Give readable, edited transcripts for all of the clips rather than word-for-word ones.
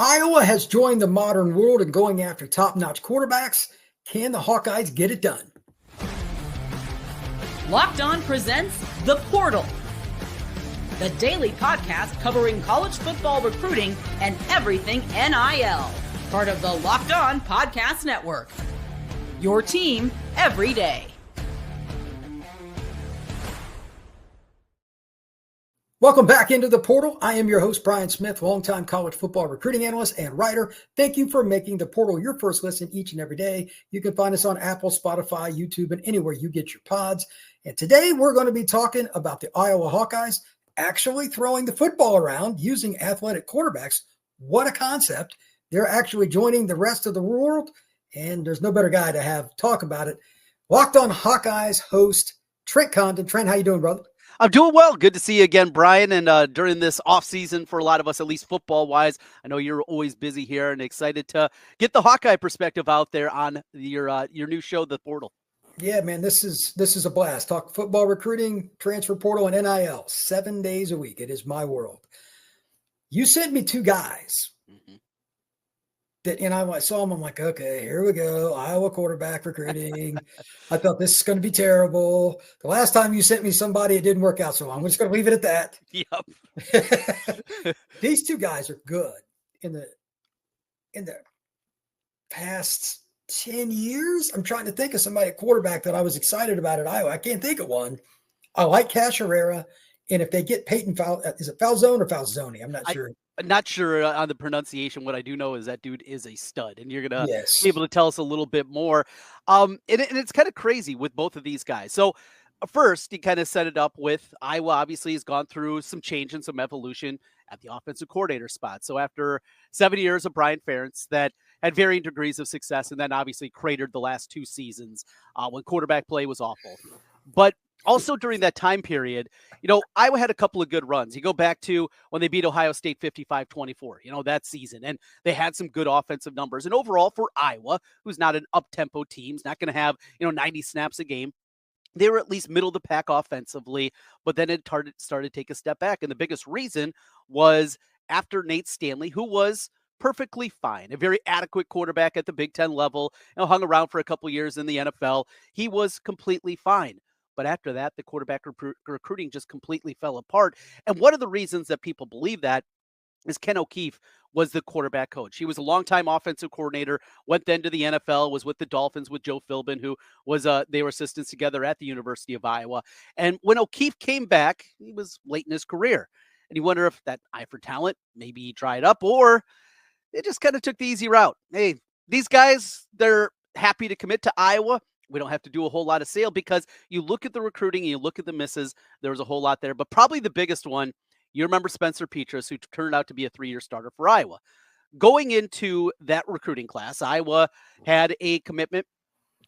Iowa has joined the modern world in going after top-notch quarterbacks. Can the Hawkeyes get it done? Locked On presents The Portal, the daily podcast covering college football recruiting and everything NIL. Part of the Locked On Podcast Network. Your team every day. Welcome back into The Portal. I am your host, Brian Smith, longtime college football recruiting analyst and writer. Thank you for making The Portal your first listen each and every day. You can find us on Apple, Spotify, YouTube, and anywhere you get your pods. And today we're going to be talking about the Iowa Hawkeyes actually throwing the football around using athletic quarterbacks. What a concept. They're actually joining the rest of the world, and there's no better guy to have talk about it. Locked On Hawkeyes host Trent Condon. Trent, how you doing, brother? I'm doing well. Good to see you again, Brian. And during this off season for a lot of us, at least football wise, I know you're always busy here and excited to get the Hawkeye perspective out there on your new show, The Portal. Yeah, man, this is a blast. Talk football recruiting, transfer portal, and NIL 7 days a week. It is my world. You sent me two guys that, I saw them. I'm like, okay, here we go. Iowa quarterback recruiting. I thought this is going to be terrible. The last time you sent me somebody, it didn't work out so I'm just going to leave it at that. Yep. These two guys are good in the past 10 years. I'm trying to think of somebody at quarterback that I was excited about at Iowa. I can't think of one. I like Cash Herrara. And if they get Peyton is it Falzone or Falzone? I'm not sure. I'm not sure on the pronunciation. What I do know is that dude is a stud, and you're going to be able to tell us a little bit more. And it's kind of crazy with both of these guys. So first, you kind of set it up with Iowa obviously has gone through some change and some evolution at the offensive coordinator spot. So after 7 years of Brian Ferentz that had varying degrees of success and then obviously cratered the last 2 seasons when quarterback play was awful. But also during that time period, Iowa had a couple of good runs. You go back to when they beat Ohio State 55-24, that season, and they had some good offensive numbers. And overall for Iowa, who's not an up-tempo team, is not going to have, 90 snaps a game, they were at least middle of the pack offensively, but then it started to take a step back. And the biggest reason was after Nate Stanley, who was perfectly fine, a very adequate quarterback at the Big Ten level, hung around for a couple of years in the NFL. He was completely fine. But after that, the quarterback recruiting just completely fell apart. And one of the reasons that people believe that is Ken O'Keefe was the quarterback coach. He was a longtime offensive coordinator, went then to the NFL, was with the Dolphins with Joe Philbin, who was they were assistants together at the University of Iowa. And when O'Keefe came back, he was late in his career. And you wonder if that eye for talent maybe dried up, or they just kind of took the easy route. Hey, these guys, they're happy to commit to Iowa. We don't have to do a whole lot of sale, because you look at the recruiting and you look at the misses, there was a whole lot there. But probably the biggest one, you remember Spencer Petras, who turned out to be a 3-year starter for Iowa. Going into that recruiting class, Iowa had a commitment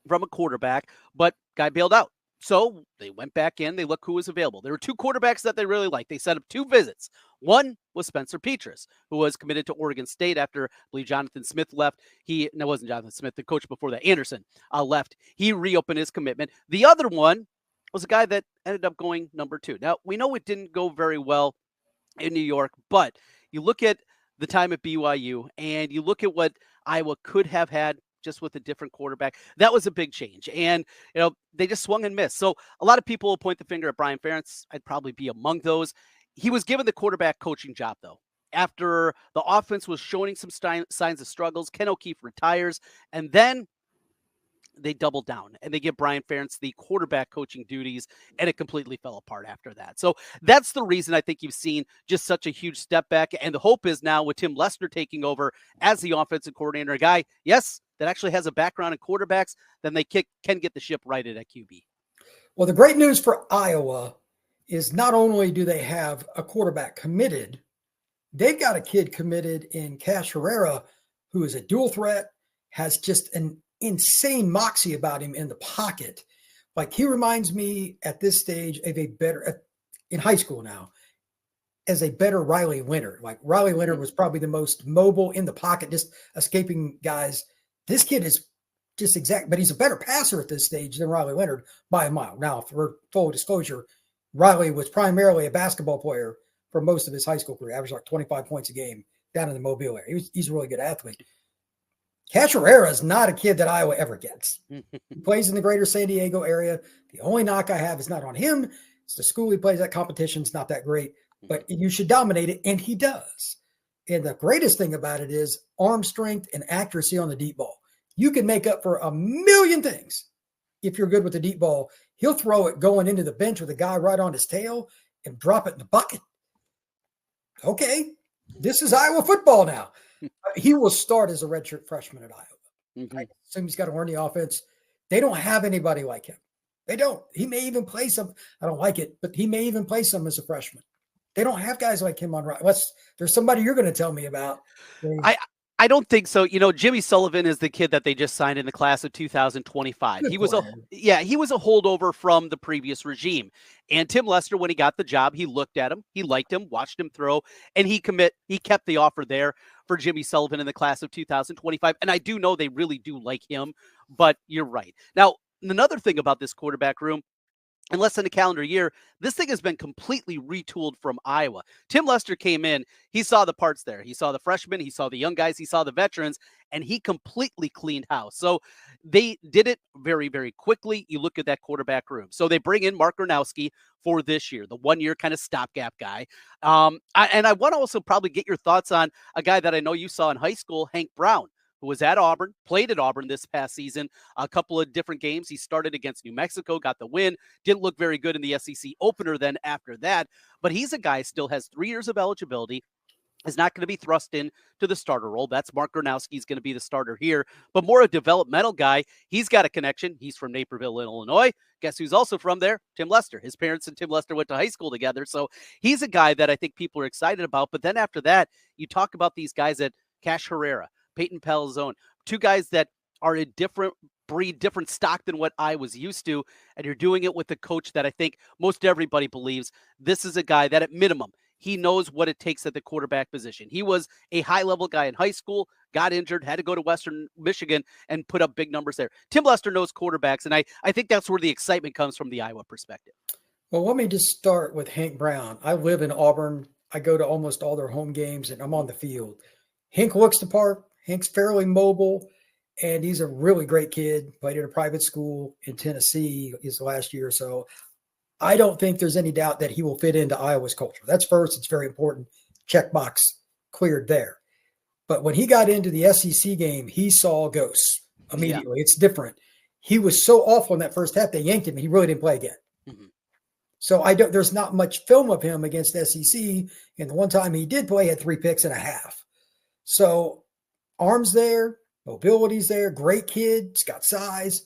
from a quarterback, but guy bailed out. So they went back in, they looked who was available. There were 2 quarterbacks that they really liked. They set up 2 visits. One was Spencer Petras, who was committed to Oregon State after, I believe, Jonathan Smith left. It wasn't Jonathan Smith, the coach before that, Anderson, left. He reopened his commitment. The other one was a guy that ended up going number 2. Now, we know it didn't go very well in New York, but you look at the time at BYU and you look at what Iowa could have had just with a different quarterback. That was a big change. And, they just swung and missed. So a lot of people will point the finger at Brian Ferentz. I'd probably be among those. He was given the quarterback coaching job, though. After the offense was showing some signs of struggles, Ken O'Keefe retires, and then they doubled down and they give Brian Ferentz the quarterback coaching duties, and it completely fell apart after that. So that's the reason I think you've seen just such a huge step back. And the hope is now with Tim Lester taking over as the offensive coordinator, a guy, yes, that actually has a background in quarterbacks, then they can get the ship righted at QB. Well, the great news for Iowa is not only do they have a quarterback committed, they've got a kid committed in Cash Herrara, who is a dual threat, has just an insane moxie about him in the pocket. Like, he reminds me at this stage of in high school now, as a better Riley Leonard. Like, Riley Leonard was probably the most mobile in the pocket, just escaping guys. This kid is just exact, but he's a better passer at this stage than Riley Leonard by a mile. Now, for full disclosure, Riley was primarily a basketball player for most of his high school career, averaged like 25 points a game down in the Mobile area. He's a really good athlete. Cash Herrara is not a kid that Iowa ever gets. He plays in the greater San Diego area. The only knock I have is not on him. It's the school he plays at. Competition's not that great, but you should dominate it, and he does. And the greatest thing about it is arm strength and accuracy on the deep ball. You can make up for a million things if you're good with the deep ball. He'll throw it going into the bench with a guy right on his tail and drop it in the bucket. Okay, this is Iowa football now. He will start as a redshirt freshman at Iowa. I assume he's got to learn the offense. They don't have anybody like him. They don't. He may even play some. I don't like it, but he may even play some as a freshman. They don't have guys like him on right. There's somebody you're going to tell me about. I don't think so. You know, Jimmy Sullivan is the kid that they just signed in the class of 2025. He was a holdover from the previous regime. And Tim Lester, when he got the job, he looked at him, he liked him, watched him throw, and he kept the offer there for Jimmy Sullivan in the class of 2025. And I do know they really do like him, but you're right. Now, another thing about this quarterback room, in less than a calendar year, this thing has been completely retooled from Iowa. Tim Lester came in, he saw the parts there. He saw the freshmen, he saw the young guys, he saw the veterans, and he completely cleaned house. So they did it very, very quickly. You look at that quarterback room. So they bring in Mark Gronowski for this year, the 1 year kind of stopgap guy. And I want to also probably get your thoughts on a guy that I know you saw in high school, Hank Brown, who was at Auburn, played at Auburn this past season, a couple of different games. He started against New Mexico, got the win, didn't look very good in the SEC opener then after that, but he's a guy still has 3 years of eligibility, is not going to be thrust in to the starter role. That's Mark Gronowski is going to be the starter here, but more a developmental guy. He's got a connection. He's from Naperville, Illinois. Guess who's also from there? Tim Lester. His parents and Tim Lester went to high school together, so he's a guy that I think people are excited about. But then after that, you talk about these guys at Cash Herrara, Peyton Falzone, 2 guys that are a different breed, different stock than what I was used to. And you're doing it with a coach that I think most everybody believes this is a guy that at minimum, he knows what it takes at the quarterback position. He was a high-level guy in high school, got injured, had to go to Western Michigan and put up big numbers there. Tim Lester knows quarterbacks, and I think that's where the excitement comes from the Iowa perspective. Well, let me just start with Hank Brown. I live in Auburn. I go to almost all their home games, and I'm on the field. Hank looks the part. Hank's fairly mobile, and he's a really great kid. Played at a private school in Tennessee his last year or so. I don't think there's any doubt that he will fit into Iowa's culture. That's first. It's very important. Checkbox cleared there. But when he got into the SEC game, he saw ghosts immediately. Yeah. It's different. He was so awful in that first half, they yanked him, and he really didn't play again. Mm-hmm. So there's not much film of him against SEC, and the one time he did play, he had 3 picks and a half. So arms there, mobility's there, great kid, he's got size.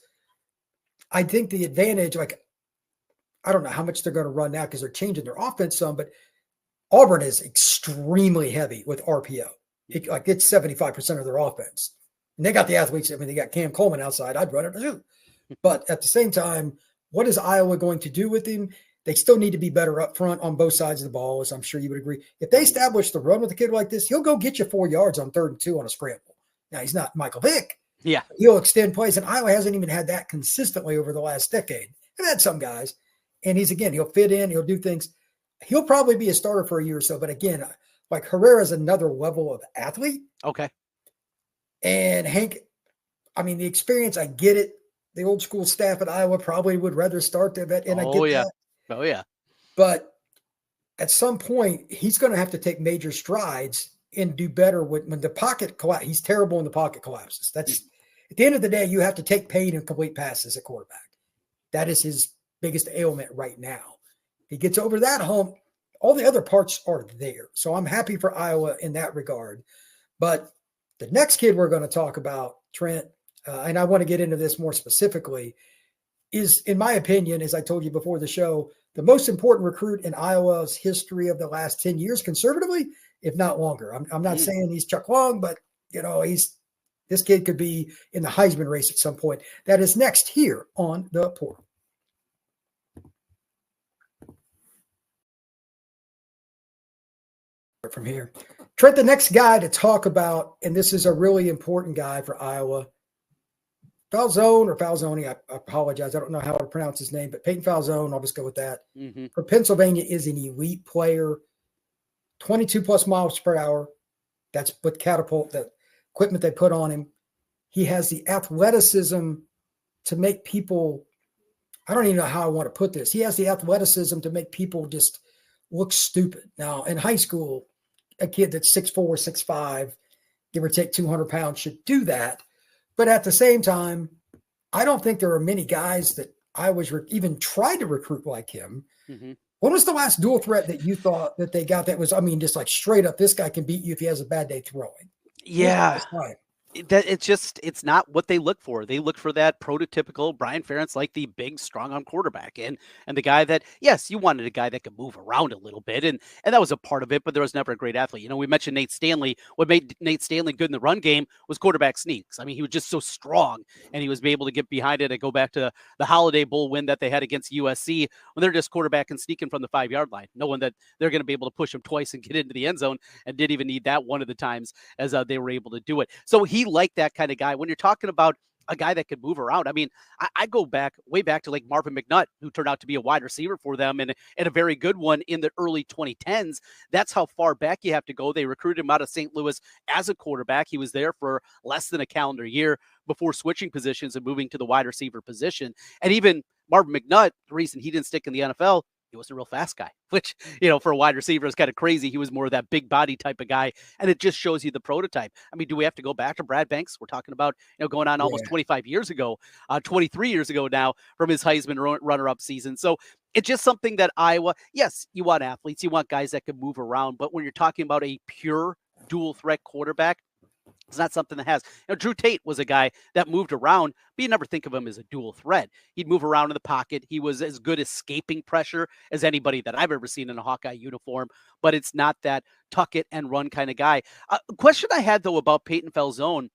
I think the advantage, I don't know how much they're going to run now because they're changing their offense some, but Auburn is extremely heavy with RPO. It's 75% of their offense. And they got the athletes. I mean, they got Cam Coleman outside. I'd run it too. But at the same time, what is Iowa going to do with him? They still need to be better up front on both sides of the ball, as I'm sure you would agree. If they establish the run with a kid like this, he'll go get you 4 yards on 3rd and 2 on a scramble. Now, he's not Michael Vick. Yeah. He'll extend plays, and Iowa hasn't even had that consistently over the last decade. They've had some guys, and he'll fit in, he'll do things. He'll probably be a starter for a year or so, but again, like Herrera is another level of athlete. Okay. And Hank, I mean, the experience, I get it. The old school staff at Iowa probably would rather start the vet, and I get that. Oh, yeah. But at some point, he's going to have to take major strides and do better when the pocket collapses. He's terrible when the pocket collapses. That's at the end of the day, you have to take pain and complete passes at quarterback. That is his biggest ailment right now. He gets over that hump. All the other parts are there. So I'm happy for Iowa in that regard. But the next kid we're going to talk about, Trent, and I want to get into this more specifically, is, in my opinion, as I told you before the show, the most important recruit in Iowa's history of the last 10 years, conservatively, if not longer. I'm not saying he's Chuck Long, but, this kid could be in the Heisman race at some point. That is next here on The Portal. From here, Trent, the next guy to talk about, and this is a really important guy for Iowa, Falzone, I apologize. I don't know how to pronounce his name, but Peyton Falzone, I'll just go with that. Mm-hmm. For Pennsylvania, is an elite player, 22 plus miles per hour. That's what catapult, the equipment they put on him. He has the athleticism to make people, I don't even know how I want to put this. He has the athleticism to make people just look stupid. Now, in high school, a kid that's 6'4", 6'5", give or take 200 pounds should do that. But at the same time, I don't think there are many guys that I was even tried to recruit like him. Mm-hmm. When was the last dual threat that you thought that they got that was, I mean, just like straight up, this guy can beat you if he has a bad day throwing? Yeah. It's not what they look for. They look for that prototypical Brian Ferentz, like the big, strong arm quarterback, and the guy that, yes, you wanted a guy that could move around a little bit, and that was a part of it. But there was never a great athlete. You know, we mentioned Nate Stanley. What made Nate Stanley good in the run game was quarterback sneaks. I mean, he was just so strong, and he was able to get behind it and go back to the Holiday Bowl win that they had against USC when they're just quarterback and sneaking from the 5-yard line, knowing that they're going to be able to push him twice and get into the end zone, and didn't even need that one of the times as they were able to do it. So he liked that kind of guy. When you're talking about a guy that could move around, I mean, I go way back to like Marvin McNutt, who turned out to be a wide receiver for them and a very good one in the early 2010s. That's how far back you have to go. They recruited him out of St. Louis as a quarterback. He was there for less than a calendar year before switching positions and moving to the wide receiver position. And even Marvin McNutt, the reason he didn't stick in the NFL, he wasn't a real fast guy, which, you know, for a wide receiver is kind of crazy. He was more of that big body type of guy, and it just shows you the prototype. I mean, do we have to go back to Brad Banks? We're talking about, you know, going on almost 25 years ago, 23 years ago now from his Heisman runner-up season. So it's just something that Iowa, yes, you want athletes, you want guys that can move around, but when you're talking about a pure dual threat quarterback, it's not something that has, you know, Drew Tate was a guy that moved around, but you never think of him as a dual threat. He'd move around in the pocket. He was as good escaping pressure as anybody that I've ever seen in a Hawkeye uniform, but it's not that tuck it and run kind of guy. A question I had, though, about Peyton Falzone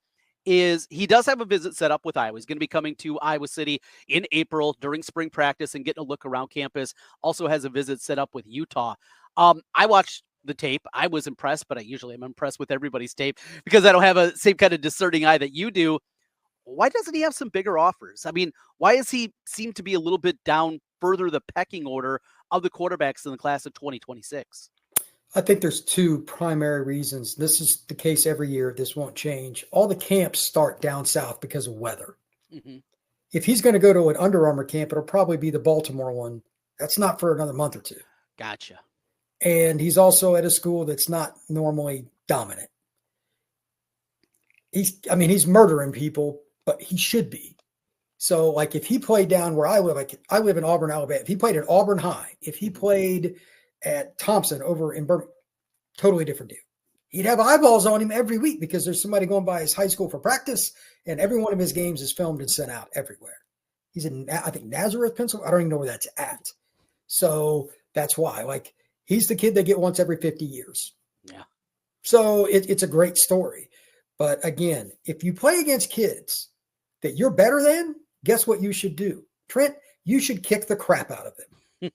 is he does have a visit set up with Iowa. He's going to be coming to Iowa City in April during spring practice and getting a look around campus. Also has a visit set up with Utah. I watched the tape. I was impressed, but I usually am impressed with everybody's tape because I don't have a same kind of discerning eye that you do. Why doesn't he have some bigger offers? I mean, why does he seem to be a little bit down further the pecking order of the quarterbacks in the class of 2026? I think there's two primary reasons. This is the case every year. This won't change. All the camps start down south because of weather. Mm-hmm. If he's going to go to an Under Armour camp, it'll probably be the Baltimore one. That's not for another month or two. Gotcha. And he's also at a school that's not normally dominant. He's murdering people, but he should be. So, like, if he played down where I live, like I live in Auburn, Alabama. If he played at Auburn High, if he played at Thompson over in Birmingham, totally different deal. He'd have eyeballs on him every week because there's somebody going by his high school for practice, and every one of his games is filmed and sent out everywhere. He's in, I think, Nazareth, Pennsylvania. I don't even know where that's at. So that's why, like, he's the kid they get once every 50 years. Yeah. So it's a great story. But again, if you play against kids that you're better than, guess what you should do? Trent, you should kick the crap out of them.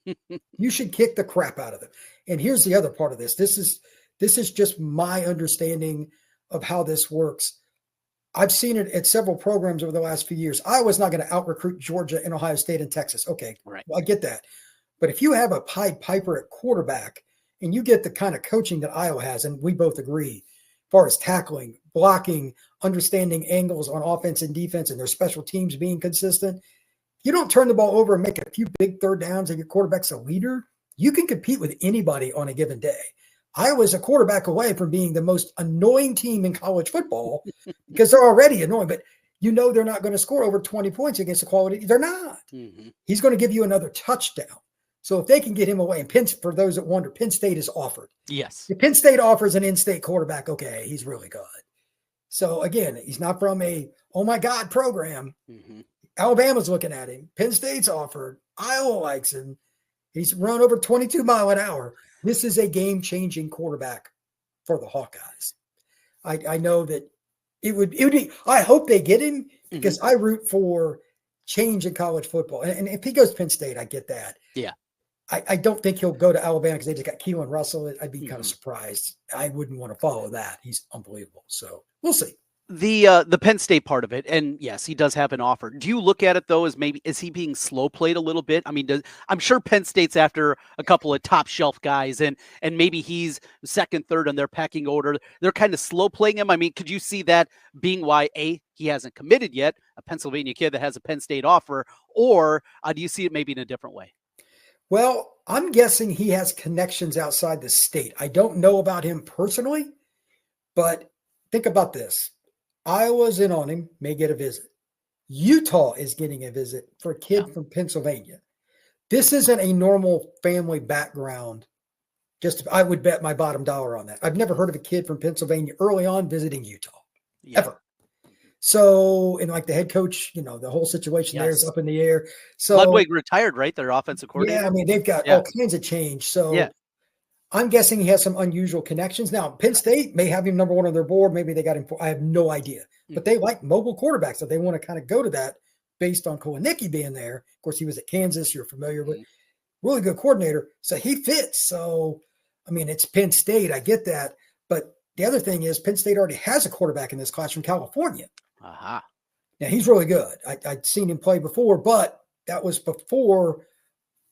You should kick the crap out of them. And here's the other part of this. This is just my understanding of how this works. I've seen it at several programs over the last few years. Iowa's not going to out-recruit Georgia and Ohio State and Texas. Okay, right. Well, I get that. But if you have a Pied Piper at quarterback and you get the kind of coaching that Iowa has, and we both agree, as far as tackling, blocking, understanding angles on offense and defense, and their special teams being consistent, you don't turn the ball over and make a few big third downs and your quarterback's a leader, you can compete with anybody on a given day. Iowa's a quarterback away from being the most annoying team in college football because they're already annoying, but you know they're not going to score over 20 points against the quality. They're not. Mm-hmm. He's going to give you another touchdown. So if they can get him away, and for those that wonder, Penn State is offered. Yes. If Penn State offers an in-state quarterback, okay, he's really good. So again, he's not from a, oh my God, program. Mm-hmm. Alabama's looking at him. Penn State's offered. Iowa likes him. He's run over 22 miles an hour. This is a game-changing quarterback for the Hawkeyes. I know that it would be, I hope they get him because I root for change in college football. And if he goes to Penn State, I get that. Yeah. I don't think he'll go to Alabama because they just got Keelan Russell. I'd be kind of surprised. I wouldn't want to follow that. He's unbelievable. So we'll see. The Penn State part of it, and yes, he does have an offer. Do you look at it though as maybe is he being slow played a little bit? I mean, I'm sure Penn State's after a couple of top shelf guys, and maybe he's second, third on their pecking order. They're kind of slow playing him. I mean, could you see that being why he hasn't committed yet, a Pennsylvania kid that has a Penn State offer, or do you see it maybe in a different way? Well, I'm guessing he has connections outside the state. I don't know about him personally, but think about this. Iowa's in on him, may get a visit. Utah is getting a visit for a kid from Pennsylvania. This isn't a normal family background. I would bet my bottom dollar on that. I've never heard of a kid from Pennsylvania early on visiting Utah, ever. So, and like the head coach, the whole situation there is up in the air. So Ludwig retired, right? Their offensive coordinator. Yeah, I mean, they've got all kinds of change. So I'm guessing he has some unusual connections. Now, Penn State may have him number one on their board. Maybe they got him. I have no idea. But they like mobile quarterbacks, so they want to kind of go to that based on Kowanicki being there. Of course, he was at Kansas. You're familiar with. Really good coordinator. So he fits. So, I mean, it's Penn State. I get that. But the other thing is Penn State already has a quarterback in this class from California. Now, he's really good. I'd seen him play before, but that was before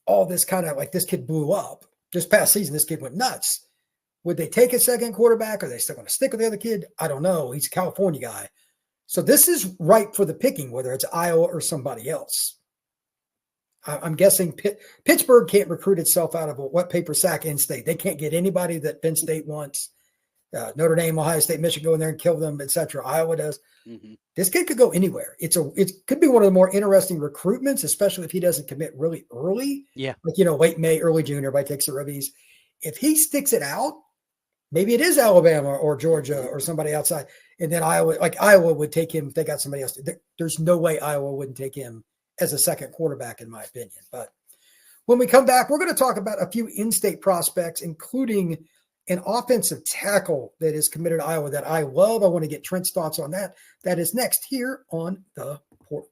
all this kind of like this kid blew up. This past season, this kid went nuts. Would they take a second quarterback? Are they still going to stick with the other kid? I don't know. He's a California guy. So this is ripe for the picking, whether it's Iowa or somebody else. I'm guessing Pittsburgh can't recruit itself out of a wet paper sack in state. They can't get anybody that Penn State wants. Notre Dame, Ohio State, Michigan, go in there and kill them, etc. Iowa does. This kid could go anywhere. It could be one of the more interesting recruitments, especially if he doesn't commit really early. Like, late May, early June, everybody takes the ribbies. If he sticks it out, maybe it is Alabama or Georgia or somebody outside. And then Iowa would take him if they got somebody else. There's no way Iowa wouldn't take him as a second quarterback, in my opinion. But when we come back, we're going to talk about a few in-state prospects, including an offensive tackle that is committed to Iowa that I love. I want to get Trent's thoughts on that. That is next here on The Portal.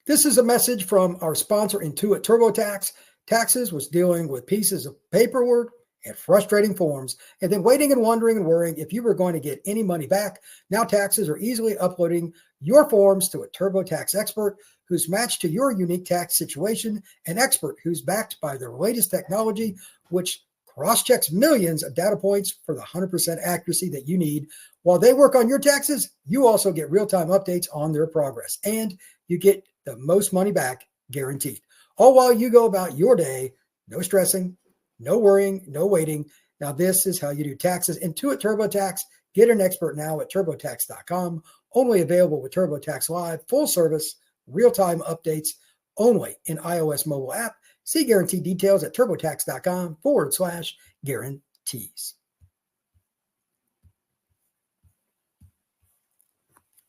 This is a message from our sponsor, Intuit TurboTax. Taxes was dealing with pieces of paperwork and frustrating forms, and then waiting and wondering and worrying if you were going to get any money back. Now taxes are easily uploading your forms to a TurboTax expert who's matched to your unique tax situation, an expert who's backed by their latest technology, which cross-checks millions of data points for the 100% accuracy that you need. While they work on your taxes, you also get real-time updates on their progress, and you get the most money back guaranteed. All while you go about your day, no stressing, no worrying, no waiting. Now, this is how you do taxes. Intuit TurboTax. Get an expert now at TurboTax.com. Only available with TurboTax Live Full Service, real-time updates only in iOS mobile app. See guarantee details at TurboTax.com/guarantees.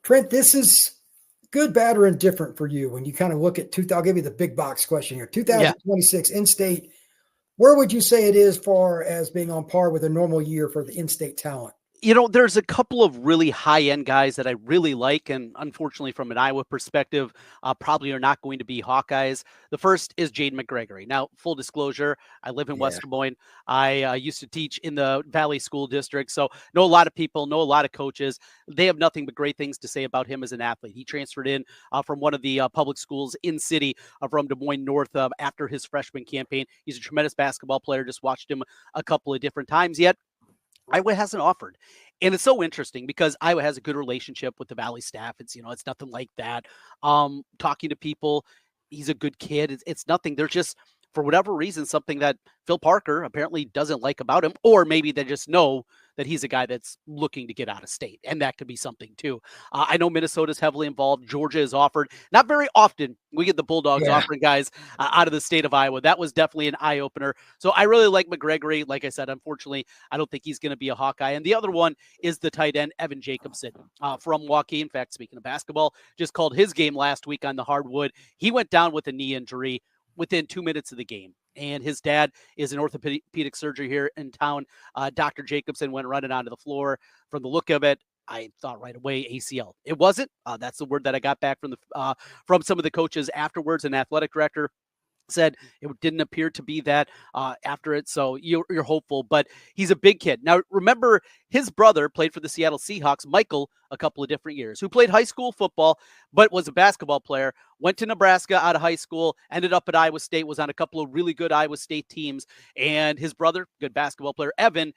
Trent, this is good, bad, or indifferent for you when you kind of look at I'll give you the big box question here. 2026 in-state. Where would you say it is far as being on par with a normal year for the in-state talent? There's a couple of really high-end guys that I really like, and unfortunately, from an Iowa perspective, probably are not going to be Hawkeyes. The first is Jaden McGregory. Now, full disclosure, I live in West Des Moines. I used to teach in the Valley School District, so know a lot of people, know a lot of coaches. They have nothing but great things to say about him as an athlete. He transferred in from one of the public schools in city from Des Moines North after his freshman campaign. He's a tremendous basketball player. Just watched him a couple of different times yet. Iowa hasn't offered. And it's so interesting because Iowa has a good relationship with the Valley staff. It's nothing like that. Talking to people, he's a good kid. It's nothing. There's just, for whatever reason, something that Phil Parker apparently doesn't like about him, or maybe they just know that he's a guy that's looking to get out of state. And that could be something too. I know Minnesota's heavily involved. Georgia is offered. Not very often we get the Bulldogs offering guys out of the state of Iowa. That was definitely an eye opener. So I really like McGregory. Like I said, unfortunately, I don't think he's going to be a Hawkeye. And the other one is the tight end, Evan Jacobson from Waukee. In fact, speaking of basketball, just called his game last week on the hardwood. He went down with a knee injury within 2 minutes of the game. And his dad is an orthopedic surgeon here in town. Dr. Jacobson went running onto the floor. From the look of it, I thought right away ACL. It wasn't. That's the word that I got back from some of the coaches afterwards, and athletic director. said it didn't appear to be that after it. So you're hopeful, but he's a big kid. Now, remember, his brother played for the Seattle Seahawks, Michael, a couple of different years, who played high school football, but was a basketball player, went to Nebraska out of high school, ended up at Iowa State, was on a couple of really good Iowa State teams. And his brother, good basketball player, Evan,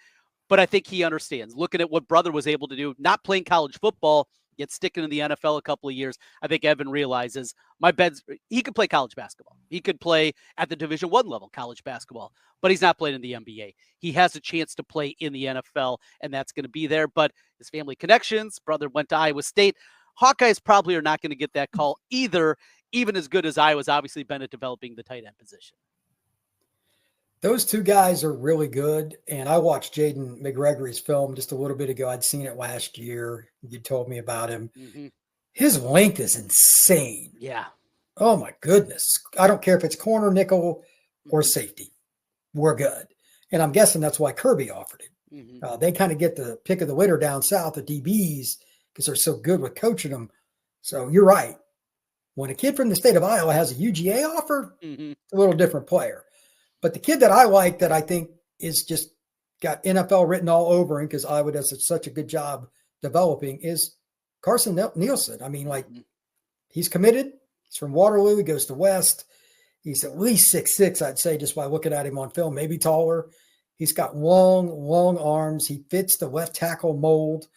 but I think he understands, looking at what brother was able to do, not playing college football, yet sticking in the NFL a couple of years. I think Evan realizes he could play college basketball. He could play at the Division I level college basketball, but he's not playing in the NBA. He has a chance to play in the NFL, and that's going to be there. But his family connections, brother went to Iowa State. Hawkeyes probably are not going to get that call either, even as good as Iowa's obviously been at developing the tight end position. Those two guys are really good. And I watched Jaden McGregory's film just a little bit ago. I'd seen it last year. You told me about him. Mm-hmm. His length is insane. Yeah. Oh, my goodness. I don't care if it's corner, nickel, or safety. We're good. And I'm guessing that's why Kirby offered it. Mm-hmm. They kind of get the pick of the litter down south at DBs because they're so good with coaching them. So you're right. When a kid from the state of Iowa has a UGA offer, it's a little different player. But the kid that I like that I think is just got NFL written all over him because Iowa does such a good job developing is Carson Nielsen. I mean, he's committed. He's from Waterloo. He goes to West. He's at least 6'6", I'd say, just by looking at him on film, maybe taller. He's got long arms. He fits the left tackle mold.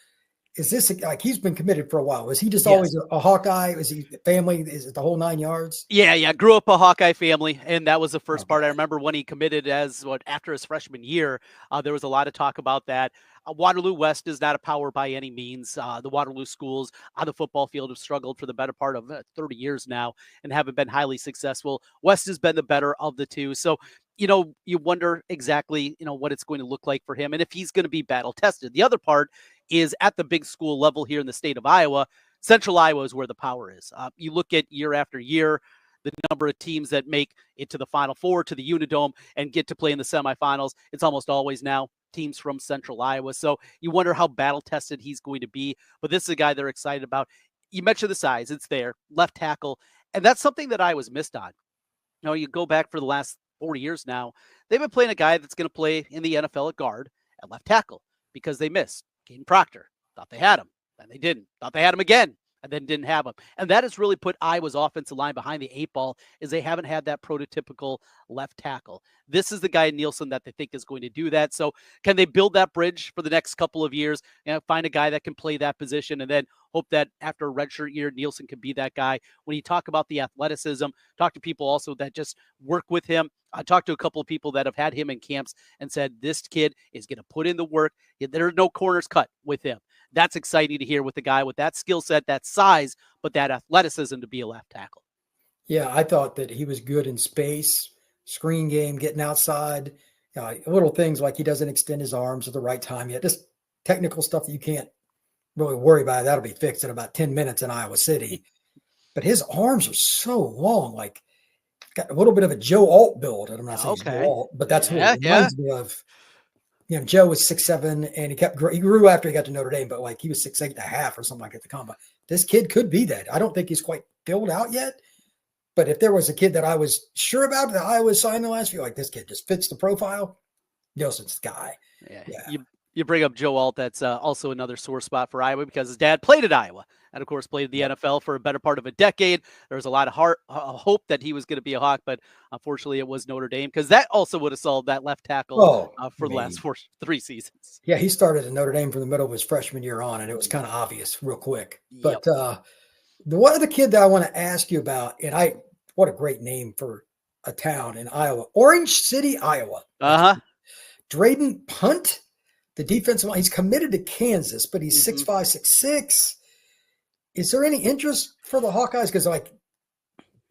Is this he's been committed for a while? Was he just always a Hawkeye? Is he family? Is it the whole 9 yards? Yeah. Grew up a Hawkeye family, and that was the first part. I remember when he committed after his freshman year. There was a lot of talk about that. Waterloo West is not a power by any means. The Waterloo schools on the football field have struggled for the better part of 30 years now and haven't been highly successful. West has been the better of the two. So, you wonder exactly, what it's going to look like for him and if he's going to be battle tested. The other part is at the big school level here in the state of Iowa. Central Iowa is where the power is. You look at year after year, the number of teams that make it to the Final Four, to the Unidome, and get to play in the semifinals. It's almost always now teams from Central Iowa. So you wonder how battle-tested he's going to be. But this is a guy they're excited about. You mentioned the size. It's there. Left tackle. And that's something that Iowa's missed on. You go back for the last 40 years now. They've been playing a guy that's going to play in the NFL at guard, at left tackle, because they missed Caden Proctor. Thought they had him, and they didn't. Thought they had him again, and then didn't have him. And that has really put Iowa's offensive line behind the 8 ball, is they haven't had that prototypical left tackle. This is the guy, Nielsen, that they think is going to do that. So can they build that bridge for the next couple of years, find a guy that can play that position, and then hope that after a redshirt year, Nielsen can be that guy? When you talk about the athleticism, talk to people also that just work with him. I talked to a couple of people that have had him in camps and said, this kid is going to put in the work. There are no corners cut with him. That's exciting to hear with the guy with that skill set, that size, but that athleticism to be a left tackle. Yeah, I thought that he was good in space, screen game, getting outside, little things like he doesn't extend his arms at the right time yet. Just technical stuff that you can't really worry about. That'll be fixed in about 10 minutes in Iowa City. But his arms are so long, got a little bit of a Joe Alt build. I'm not saying he's Joe Alt, but that's what it reminds me of. Joe was 6'7", and he grew after he got to Notre Dame, but he was 6'8.5" or something like at the combine. This kid could be that. I don't think he's quite filled out yet, but if there was a kid that I was sure about that Iowa signed the last few, this kid just fits the profile, Nielsen's the guy. Yeah. You bring up Joe Alt. That's also another sore spot for Iowa because his dad played at Iowa and, of course, played the NFL for a better part of a decade. There was a lot of hope that he was going to be a Hawk, but unfortunately it was Notre Dame because that also would have solved that left tackle for the last 3 seasons. Yeah, he started at Notre Dame from the middle of his freshman year on, and it was kind of obvious real quick. But the one other kid that I want to ask you about, and what a great name for a town in Iowa, Orange City, Iowa. Drayden Punt. The defensive line, he's committed to Kansas, but he's 6'5", 6'6". Is there any interest for the Hawkeyes? Because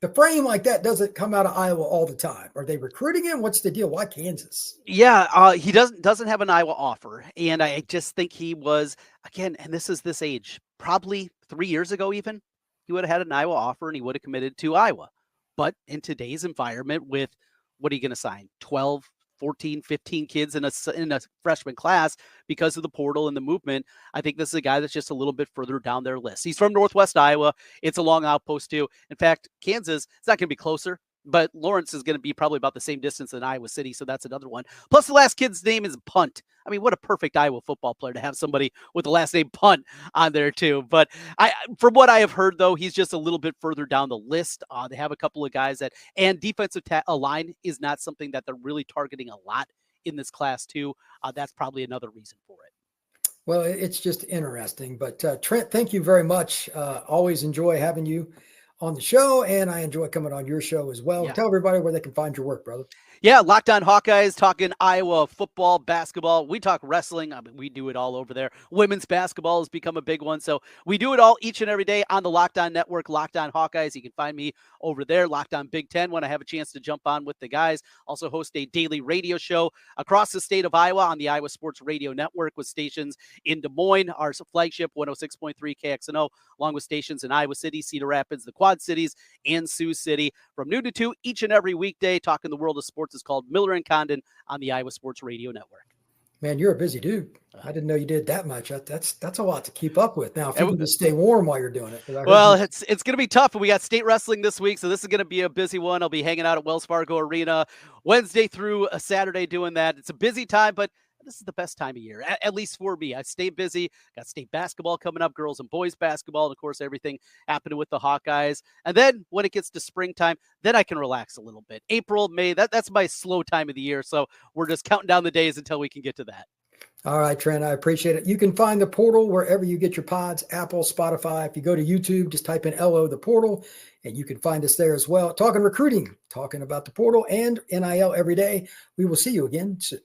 the frame like that doesn't come out of Iowa all the time. Are they recruiting him? What's the deal? Why Kansas? Yeah, he doesn't have an Iowa offer, and I just think he was, again, and this is this age, probably 3 years ago even, he would have had an Iowa offer and he would have committed to Iowa. But in today's environment with, what are you going to sign, 12, 14, 15 kids in a freshman class because of the portal and the movement, I think this is a guy that's just a little bit further down their list. He's from Northwest Iowa. It's a long outpost too. In fact, Kansas, it's not going to be closer but Lawrence is going to be probably about the same distance in Iowa City, so that's another one. Plus, the last kid's name is Punt. I mean, what a perfect Iowa football player to have somebody with the last name Punt on there too. But from what I have heard, though, he's just a little bit further down the list. They have a couple of guys and defensive line is not something that they're really targeting a lot in this class too. That's probably another reason for it. Well, it's just interesting. But Trent, thank you very much. Always enjoy having you on the show, and I enjoy coming on your show as well. Yeah. Tell everybody where they can find your work, brother. Yeah, Locked On Hawkeyes, talking Iowa football, basketball. We talk wrestling. I mean, we do it all over there. Women's basketball has become a big one. So we do it all each and every day on the Locked On Network, Locked On Hawkeyes. You can find me over there, Locked On Big Ten, when I have a chance to jump on with the guys. Also host a daily radio show across the state of Iowa on the Iowa Sports Radio Network with stations in Des Moines, our flagship 106.3 KXNO, along with stations in Iowa City, Cedar Rapids, the Quad Cities, and Sioux City. From noon to 2 each and every weekday, talking the world of sports is called Miller and Condon on the Iowa Sports Radio Network. Man, you're a busy dude. I didn't know you did that much. That's a lot to keep up with. Now, if you can just stay warm while you're doing it. Well, it's going to be tough. We got state wrestling this week, so this is going to be a busy one. I'll be hanging out at Wells Fargo Arena Wednesday through a Saturday doing that. It's a busy time, but this is the best time of year, at least for me. I stay busy. Got state basketball coming up, girls and boys basketball, and of course, everything happening with the Hawkeyes. And then when it gets to springtime, then I can relax a little bit. April, May, that's my slow time of the year. So we're just counting down the days until we can get to that. All right, Trent, I appreciate it. You can find the Portal wherever you get your pods, Apple, Spotify. If you go to YouTube, just type in LO the Portal, and you can find us there as well. Talking recruiting, talking about the Portal and NIL every day. We will see you again soon.